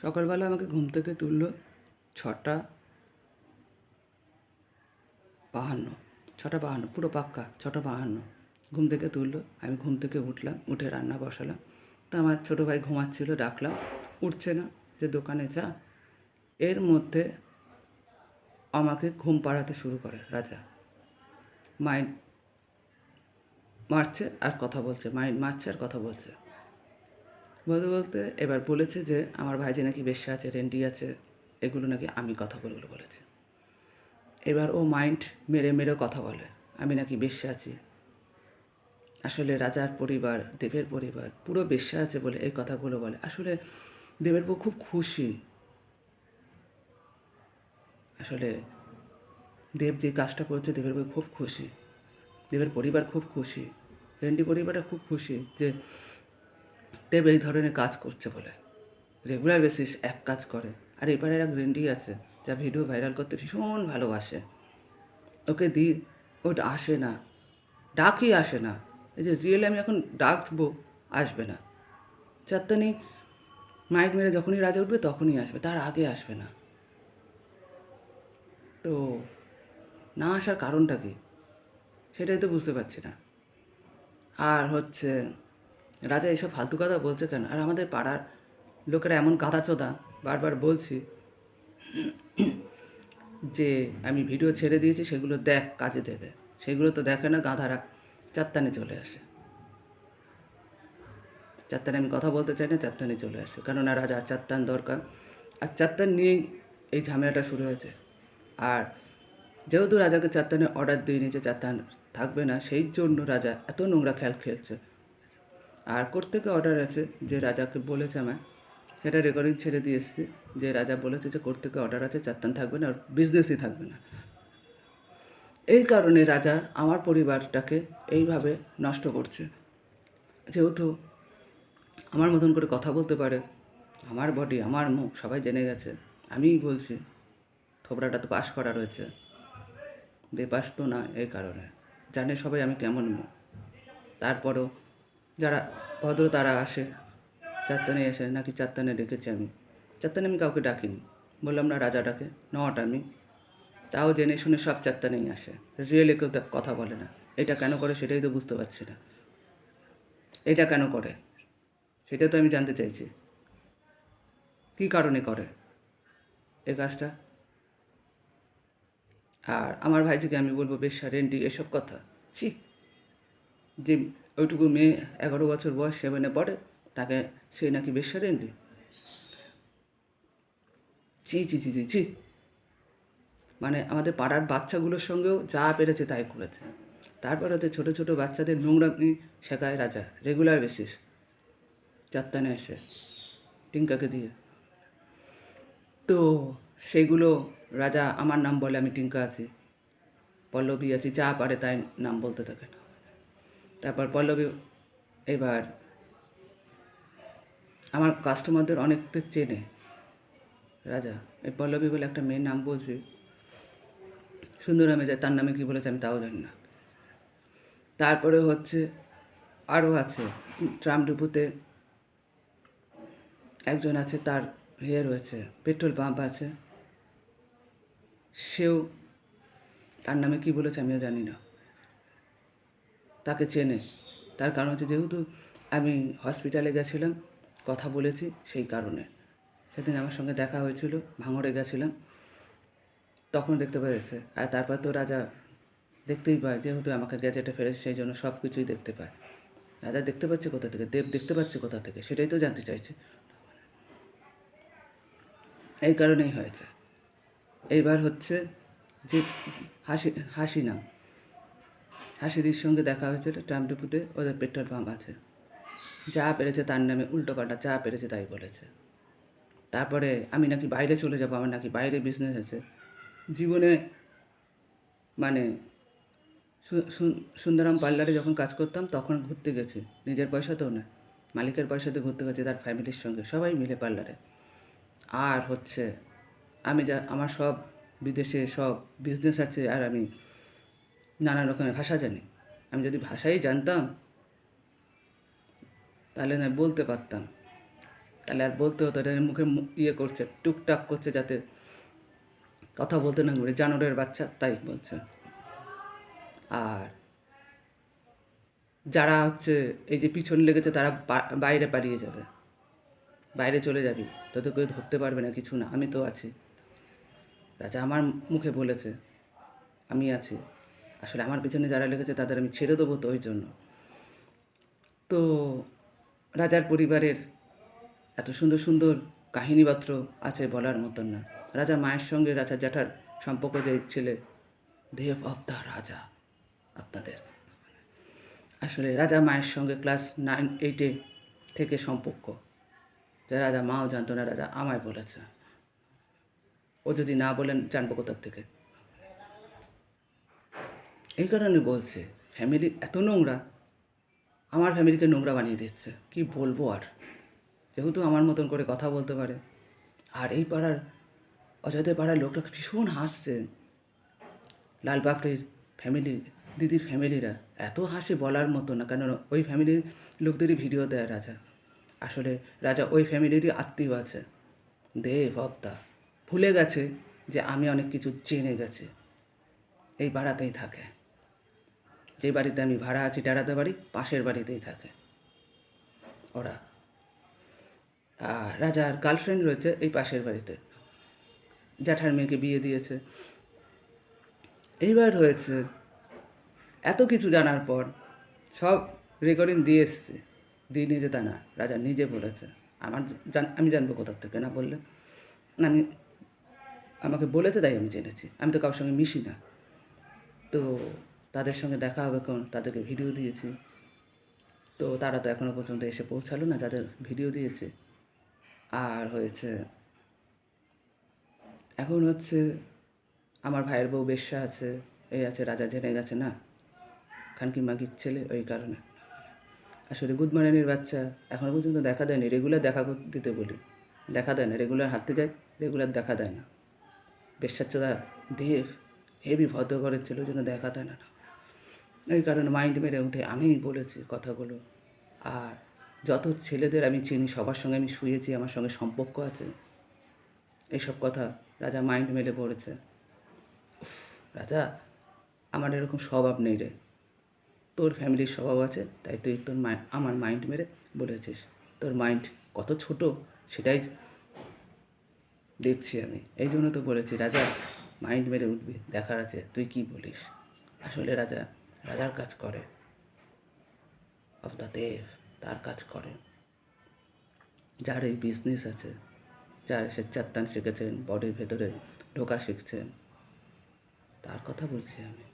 সকালবেলা আমাকে ঘুম থেকে তুললো 6:52। 6:52 পুরো পাক্কা 6:52 ঘুম থেকে তুললো। আমি ঘুম থেকে উঠলাম, উঠে রান্না বসালাম। তো আমার ছোটো ভাই ঘুমাচ্ছিল, ডাকলাম, উঠছে না, যে দোকানে যা। এর মধ্যে আমাকে ঘুম পাড়াতে শুরু করে রাজা। মাইন্ড মারছে আর কথা বলছে, মাইন্ড মারছে আর কথা বলছে। বলতে বলতে এবার বলেছে যে আমার ভাইজি নাকি বেশ্যা আছে, রেন্ডি আছে, এগুলো নাকি আমি কথা বলেছে। এবার ও মাইন্ড মেরে মেরে কথা বলে আমি নাকি বেশ্যা আছি। আসলে রাজার পরিবার, দেবের পরিবার পুরো বেশ্যা আছে বলে এই কথাগুলো বলে। আসলে দেবের বউ খুব খুশি। আসলে দেব যে কাজটা করছে দেবের বউ খুব খুশি, দেবের পরিবার খুব খুশি, রেন্ডি পরিবারটা খুব খুশি যে দেব এই ধরনের কাজ করছে বলে। রেগুলার বেসিস এক কাজ করে। আর এবারে এক রেন্ডি আছে যা ভিডিও ভাইরাল করতে ভীষণ ভালোবাসে। ওকে দিই, ওটা আসে না, ডাকই আসে না। এই যে রিয়েলি আমি এখন ডাকবো, আসবে না। চারটানি মাইক মেরে যখনই রাজা উঠবে তখনই আসবে, তার আগে আসবে না। তো না আসার কারণটা কি সেটাই তো বুঝতে পারছি না। আর হচ্ছে রাজা এসব ফালতু কথা বলছে কেন? আর আমাদের পাড়ার লোকেরা এমন গাধাচোদা, বারবার বলছি যে আমি ভিডিও ছেড়ে দিয়েছি, সেগুলো দেখ, কাজে দেবে। সেগুলো তো দেখে না, গাধারা চারটানে চলে আসে। চারটানে আমি কথা বলতে চাই না, চারটানে চলে আসে, কেননা রাজা চারটান দরকার। আর চারটান নিয়েই এই ঝামেলাটা শুরু হয়েছে। আর যেহেতু রাজাকে চারটানে অর্ডার দিইনি যে চারটান থাকবে না, সেই জন্য রাজা এত নোংরা খেল খেলছে। আর কোত্থেকে অর্ডার আছে যে রাজাকে বলেছে আমায়, সেটা রেকর্ডিং ছেড়ে দিয়ে এসেছি, যে রাজা বলেছে যে কোত্থেকে অর্ডার আছে চারটান থাকবে না, আর বিজনেসই থাকবে না। এই কারণে রাজা আমার পরিবারটাকে এইভাবে নষ্ট করছে। যেহেতু আমার মতন করে কথা বলতে পারে, আমার বডি, আমার মুখ সবাই জেনে গেছে, আমিই বলছি। থোবড়াটা তো পাস করা রয়েছে, বেপাস তো না। এই কারণে জানে সবাই আমি কেমন মেয়ে। তারপরেও যারা ভদ্র তারা আসে, চারটানে এসে নাকি চারটানে ডেকেছি আমি। চারটানে আমি কাউকে ডাকিনি, বললাম না রাজা ডাকে, নট আমি। তাও জেনে শুনে সব চারটানেই আসে, রিয়েলি কেউ কথা বলে না। এটা কেন করে সেটাই তো বুঝতে পারছি না। এটা কেন করে সেটা তো আমি জানতে চাইছি, কী কারণে করে এই কাজটা। আর আমার ভাইজিকে আমি বলবো বেশ্যা, রেন্ডি, এসব কথা। ছি, যে ওইটুকু মেয়ে 11 বছর বয়স, 7-এ পড়ে, তাকে সে নাকি বেশ্যা, রেন্ডি। ছি ছি ছি ছি ছি। মানে আমাদের পাড়ার বাচ্চাগুলোর সঙ্গেও যা পেরেছে তাই করেছে। তারপরে হচ্ছে ছোটো ছোটো বাচ্চাদের নোংরামি শেখায় রাজা, রেগুলার বেসিস, চারটানে এসে টিঙ্কাকে দিয়ে। তো সেগুলো রাজা আমার নাম বলে, আমি টিঙ্কা আছি, পল্লবী আছি, যা পারে তাই নাম বলতে থাকে। তারপর পল্লবী, এবার আমার কাস্টমারদের অনেকদের চেনে রাজা। এই পল্লবী বলে একটা মেয়ের নাম বলছি, সুন্দর নামে যায়, তার নামে কী বলেছে আমি তাও জানি না। তারপরে হচ্ছে আরও আছে, ট্রামডুপুতে একজন আছে, তার রয়েছে, পেট্রোল পাম্প আছে, সেও তার নামে কী বলেছে আমিও জানি না, তাকে চেনে। তার কারণ হচ্ছে যেহেতু আমি হসপিটালে গেছিলাম, কথা বলেছি, সেই কারণে। সেদিন আমার সঙ্গে দেখা হয়েছিল, ভাঙড়ে গেছিলাম, তখন দেখতে পেয়েছে। আর তারপর তো রাজা দেখতেই পায়, যেহেতু আমাকে গ্যাজেটে ফেলেছে, সেই জন্য সব কিছুই দেখতে পায়। রাজা দেখতে পাচ্ছে কোথা থেকে, দেব দেখতে পাচ্ছে কোথা থেকে, সেটাই তো জানতে চাইছে। এই কারণেই হয়েছে। এইবার হচ্ছে যে হাসি নাম, হাসিদির সঙ্গে দেখা হয়েছিল ট্রামডুপুতে, ওদের পেট্রোল পাম্প আছে, যা পেরেছে তার নামে উল্টোপাল্টা যা পেরেছে তাই বলেছে। তারপরে আমি নাকি বাইরে চলে যাব, আমার নাকি বাইরে বিজনেস আছে। জীবনে মানে সুন্দরাম পার্লারে যখন কাজ করতাম তখন ঘুরতে গেছি, নিজের পয়সাতেও না, মালিকের পয়সাতে ঘুরতে গেছি তার ফ্যামিলির সঙ্গে, সবাই মিলে পার্লারে। আর হচ্ছে আমি আমার সব বিদেশে সব বিজনেস আছে, আর আমি নানা রকমের ভাষা জানি। আমি যদি ভাষাই জানতাম তাহলে না বলতে পারতাম। তাহলে আর বলতে হতো এটা মুখে ইয়ে করছে, টুকটাক করছে যাতে কথা বলতে না পারে, জানোয়ারের বাচ্চা তাই বলছে। আর যারা হচ্ছে এই যে পিছন লেগেছে তারা বাইরে পালিয়ে যাবে, বাইরে চলে যাবি, তোদের কেউ ধরতে পারবে না, কিছু না, আমি তো আছি। রাজা আমার মুখে বলেছে আমি আছি। আসলে আমার পিছনে যারা লেগেছে তাদের আমি ছেড়ে দেবো, তো ওই জন্য। তো রাজার পরিবারের এত সুন্দর সুন্দর কাহিনীপত্র আছে বলার মতন না। রাজা মায়ের সঙ্গে রাজা জ্যাঠার সম্পর্ক যে ছেলে, দেব অব দ্য রাজা আপনাদের। আসলে রাজা মায়ের সঙ্গে ক্লাস 9-8 থেকে সম্পর্ক, যে রাজা মাও জানতো না, রাজা আমায় বলেছে। ও যদি না বলেন জানবো কোথার থেকে। এই কারণে বলছে ফ্যামিলি এত নোংরা, আমার ফ্যামিলিকে নোংরা বানিয়ে দিচ্ছে, কি বলবো আর। যেহেতু আমার মতন করে কথা বলতে পারে, আর এই পাড়ার অজয়দের পাড়ার লোকরা ভীষণ হাসছে। লাল পাপড়ির ফ্যামিলি, দিদির ফ্যামিলিরা এত হাসি বলার মতো না, কেন ওই ফ্যামিলির লোকদেরই ভিডিও দেয় রাজা। আসলে রাজা ওই ফ্যামিলিরই আত্মীয় আছে, দেব অবদা। ভুলে গেছে যে আমি অনেক কিছু জেনে গেছি। এই পাড়াতেই থাকে, যে বাড়িতে আমি ভাড়া আছি টেরাতে বাড়ি, পাশের বাড়িতেই থাকে ওরা। আর রাজার গার্লফ্রেন্ড রয়েছে এই পাশের বাড়িতে, জ্যাঠার মেয়েকে বিয়ে দিয়েছে। এইবার হয়েছে এত কিছু জানার পর সব রেকর্ডিং দিয়ে এসছে, দিয়ে নিয়ে যেতে না, রাজা নিজে বলেছে আমি জানবো কোথার থেকে, না বললে না। আমাকে বলেছে তাই আমি জেনেছি, আমি তো কারোর সঙ্গে মিশি না। তো তাদের সঙ্গে দেখা হবে কোন, তাদেরকে ভিডিও দিয়েছি। তো তারা তো এখনও পর্যন্ত এসে পৌঁছালো না, যাদের ভিডিও দিয়েছে। আর হয়েছে এখন হচ্ছে আমার ভাইয়ের বউ বেশ্যা আছে, এই আছে, রাজা জেনে গেছে না, খানকি মাগির ছেলে, ওই কারণে। আসলে গুদমারানির বাচ্চা এখনও পর্যন্ত দেখা দেয়নি, রেগুলার দেখা দিতে বলি, দেখা দেয় না, রেগুলার হাঁটতে যায়, রেগুলার দেখা দেয় না। বেশ্যাচ্চদা দেব হেভি ভদ্রঘরের ছিল, জন্য দেখা দেয় না। এই কারণে মাইন্ড মেরে উঠে আমি বলেছি কথাগুলো। আর যত ছেলেদের আমি চিনি সবার সঙ্গে আমি শুয়েছি, আমার সঙ্গে সম্পর্ক আছে, এইসব কথা রাজা মাইন্ড মেরে পড়েছে। রাজা আমার এরকম স্বভাব নেই রে, তোর ফ্যামিলির স্বভাব আছে, তাই তুই আমার মাইন্ড মেরে বলেছিস। তোর মাইন্ড কত ছোট সেটাই দেখছি আমি, এই জন্য তো বলেছি রাজা মাইন্ড মেরে উঠবি, দেখার আছে তুই কি বলিস। আসলে রাজা রাজার কাজ করে, অফ দ্য দেব তার কাজ করে। যার এই বিজনেস আছে, যার সে চাত্তান শিখেছেন, বডির ভেতরে ঢোকা শিখছেন, তার কথা বলছি আমি।